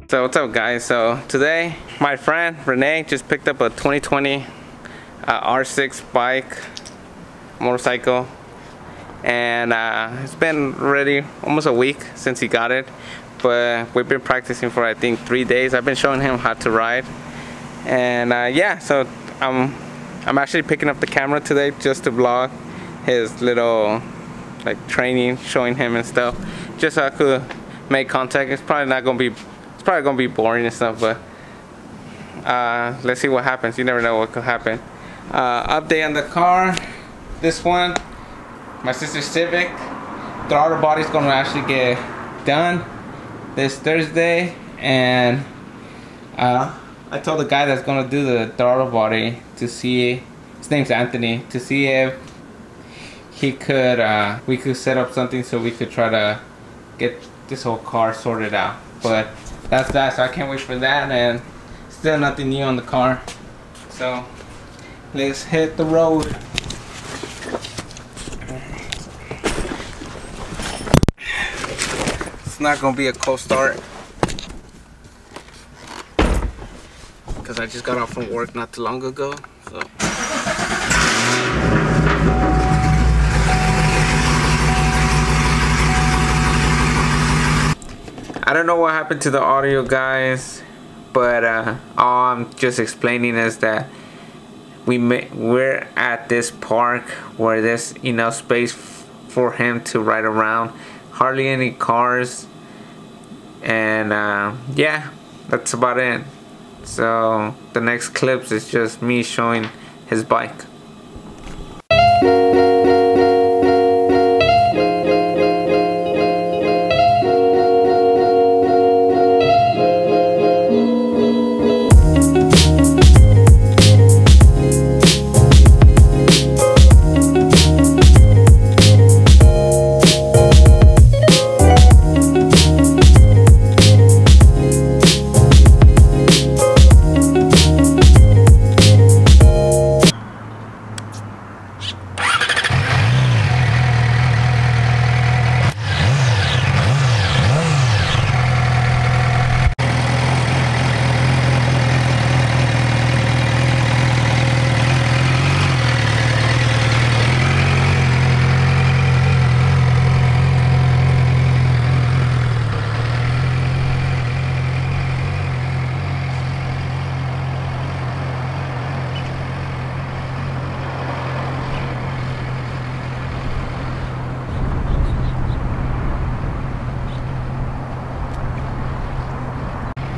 So what's up guys, so today my friend Renee just picked up a 2020 R6 bike motorcycle, and it's been already almost a week since he got it, but we've been practicing for I think 3 days. I've been showing him how to ride, and yeah, so I'm actually picking up the camera today just to vlog his little like training, showing him and stuff, just so I could make contact. It's probably gonna be boring and stuff, but let's see what happens. You never know what could happen. Update on the car. This one, my sister's Civic. Throttle body's gonna actually get done this Thursday, and I told the guy that's gonna do the throttle body to see, his name's Anthony, to see if he could we could set up something so we could try to get this whole car sorted out. But that's that, so I can't wait for that, and still nothing new on the car. So let's hit the road. It's not gonna be a cold start because I just got off from work not too long ago, so. I don't know what happened to the audio, guys, but all I'm just explaining is that we're at this park where there's enough space for him to ride around, hardly any cars, and yeah, that's about it. So the next clips is just me showing his bike.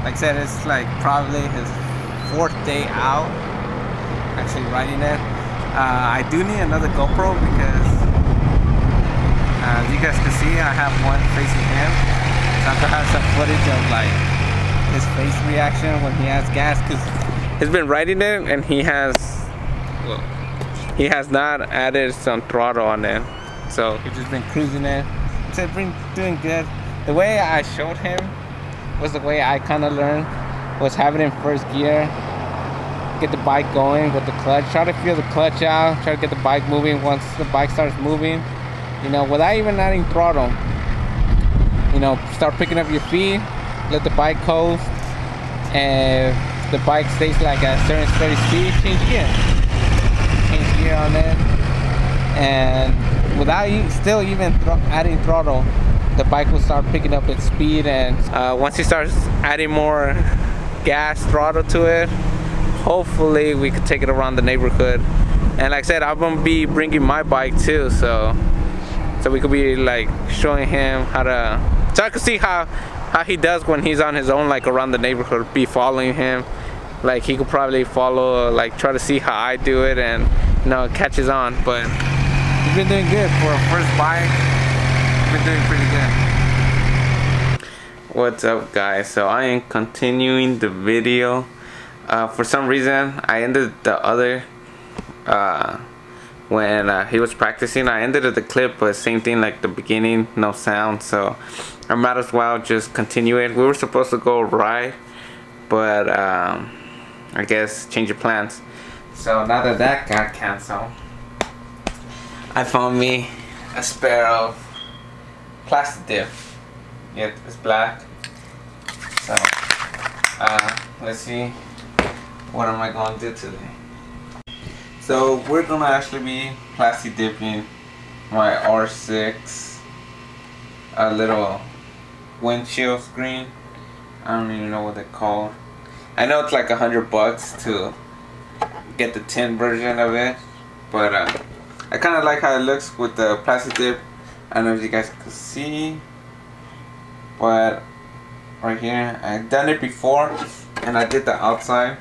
Like I said, it's like probably his 4th day out actually riding it. I do need another GoPro because as you guys can see, I have one facing him, so I could have some footage of like his face reaction when he has gas, because he's been riding it and he has not added some throttle on it, so he's just been cruising it. So it's been doing good. The way I showed him was the way I kind of learned, was having it in first gear, get the bike going with the clutch, try to feel the clutch out, try to get the bike moving. Once the bike starts moving, you know, without even adding throttle, you know, start picking up your feet, let the bike coast, and the bike stays like at a certain steady speed, change gear on it, and without still even adding throttle, the bike will start picking up its speed. And once he starts adding more gas, throttle to it, hopefully we could take it around the neighborhood. And like I said, I'm gonna be bringing my bike too, so we could be like showing him how to, so I could see how he does when he's on his own, like around the neighborhood, be following him. Like he could probably follow, like try to see how I do it, and you know, catches on. But he's been doing good for a first bike. Been doing pretty good. What's up guys, so I am continuing the video. For some reason I ended the other when he was practicing, I ended the clip, but same thing, like the beginning, no sound, so I might as well just continue it. We were supposed to go ride, but I guess change of plans. So now that got canceled, I found me a spare of plastic dip. Yep, it's black. So Let's see, what am I going to do today? So we're gonna actually be plastic dipping my R6 little windshield screen. I don't even know what they're called. I know it's like $100 to get the tin version of it, but I kind of like how it looks with the plastic dip. I don't know if you guys can see, but right here I've done it before, and I did the outside,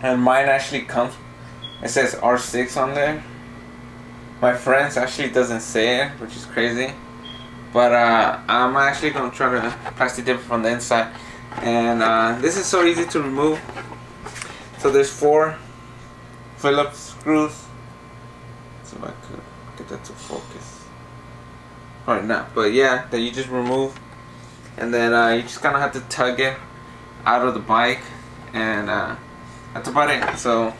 and mine actually comes, it says R6 on there. My friend's actually doesn't say it, which is crazy, but I'm actually gonna try to plastic dip it from the inside. And this is so easy to remove. So there's 4 Phillips screws. So if I could get that to focus. Probably not, but yeah, that you just remove, and then you just kind of have to tug it out of the bike, and that's about it. So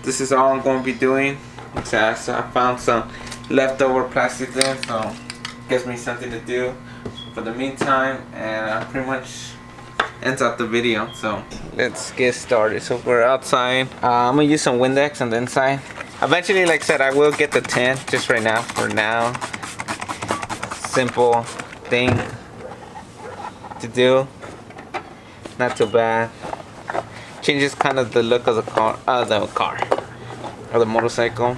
this is all I'm going to be doing. So I found some leftover plastic there, so gives me something to do for the meantime, and pretty much ends up the video. So let's get started. So we're outside. I'm gonna use some Windex on the inside. Eventually, like I said, I will get the tin. Just right now, for now, simple thing to do. Not too bad. Changes kind of the look of the car, or the motorcycle.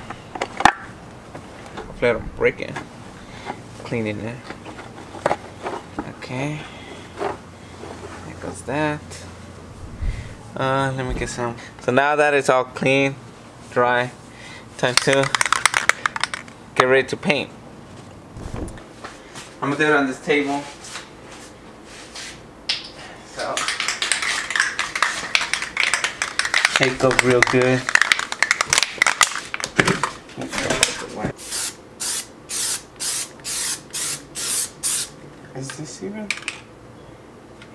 Hopefully I don't break it. Cleaning it. Okay. There goes that. Let me get some. So now that it's all clean, dry, time to get ready to paint. I'm gonna do it on this table. So shake up real good. Is this even?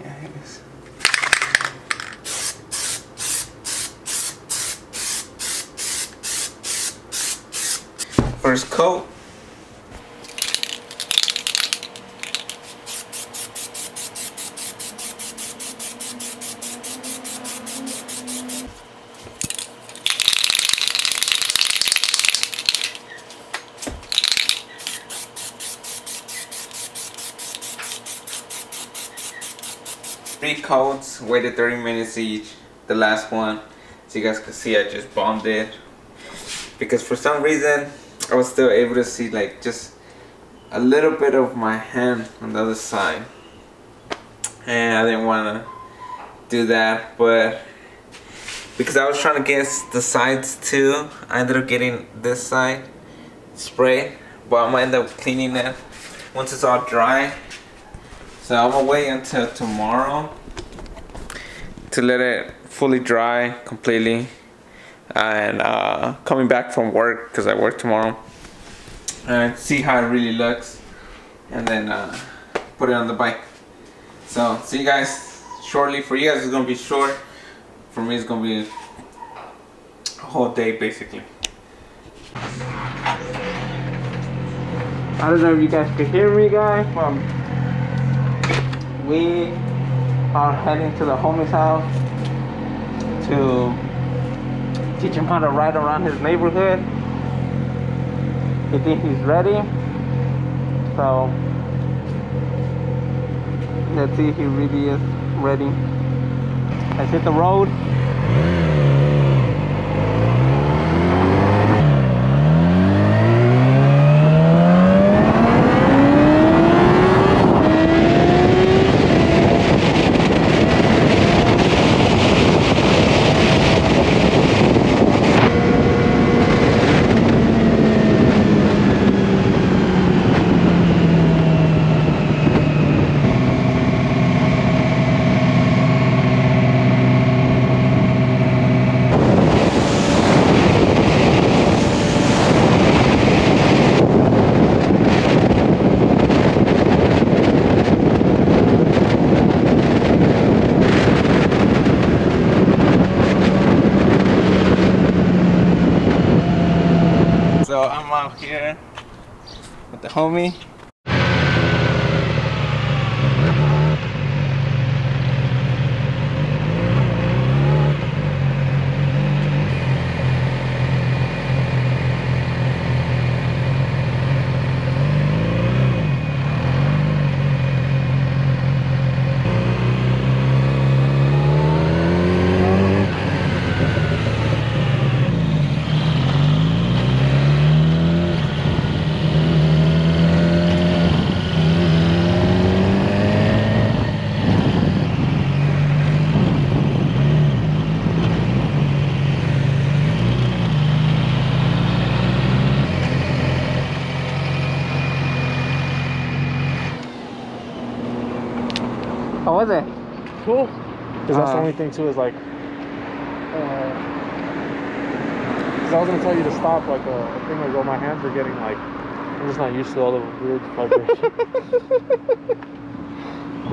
Yeah, it is. First coat. Three coats, waited 30 minutes each. The last one, so you guys can see, I just bombed it because for some reason I was still able to see like just a little bit of my hand on the other side, and I didn't want to do that, but because I was trying to get the sides too, I ended up getting this side sprayed, but I'm gonna end up cleaning it once it's all dry. So I'm gonna wait until tomorrow to let it fully dry completely, and coming back from work, because I work tomorrow, and see how it really looks, and then put it on the bike. So see you guys shortly. For you guys it's gonna be short, for me it's gonna be a whole day basically. I don't know if you guys can hear me, guys. We are heading to the homie's house to teach him how to ride around his neighborhood. He thinks he's ready, so let's see if he really is ready. Let's hit the road. So I'm out here with the homie. cool. Because that's the only thing too is like, because I was gonna tell you to stop like a thing ago. My hands are getting like, I'm just not used to all the weird vibration.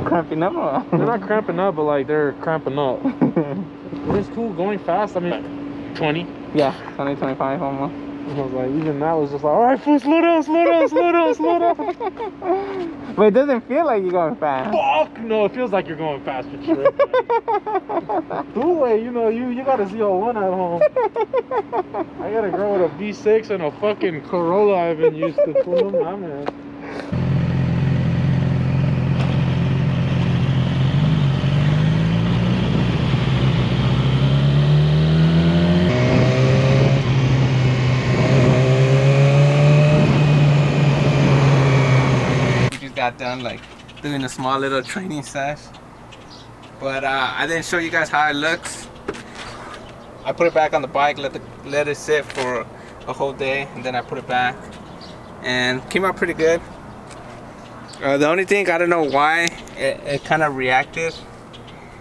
Cramping up? Or? They're not cramping up, but like they're cramping up. It's cool going fast. I mean, like 20. Yeah, 20, 25 almost. I was like, even that was just like, all right, fool, slow down, slow down, slow down, slow down. But it doesn't feel like you're going fast. Fuck no, it feels like you're going fast for sure. Two-way, you know, you got a Z01 at home. I got a girl with a V6 and a fucking Corolla I've been used to. Fool, my man. Got done like doing a small little training sesh, but I didn't show you guys how it looks. I put it back on the bike, let it sit for a whole day, and then I put it back, and came out pretty good. The only thing, I don't know why it kind of reacted.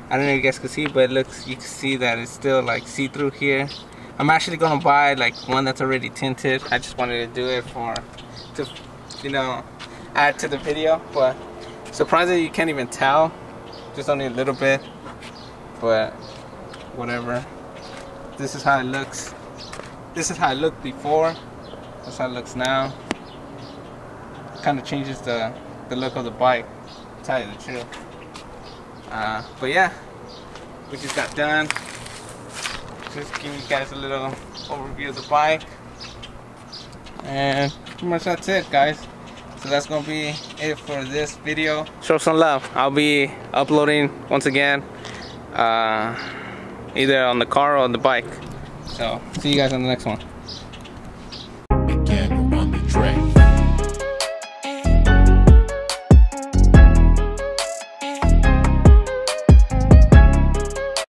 I don't know if you guys can see, but it looks, you can see that it's still like see-through here. I'm actually gonna buy like one that's already tinted. I just wanted to do it to you know, add to the video, but surprisingly you can't even tell, just only a little bit, but whatever. This is how it looks. This is how it looked before. That's how it looks now. It kind of changes the look of the bike, to tell you the truth. But yeah, we just got done. Just give you guys a little overview of the bike, and pretty much that's it, guys. So that's gonna be it for this video. Show some love. I'll be uploading once again, either on the car or on the bike. So see you guys on the next one.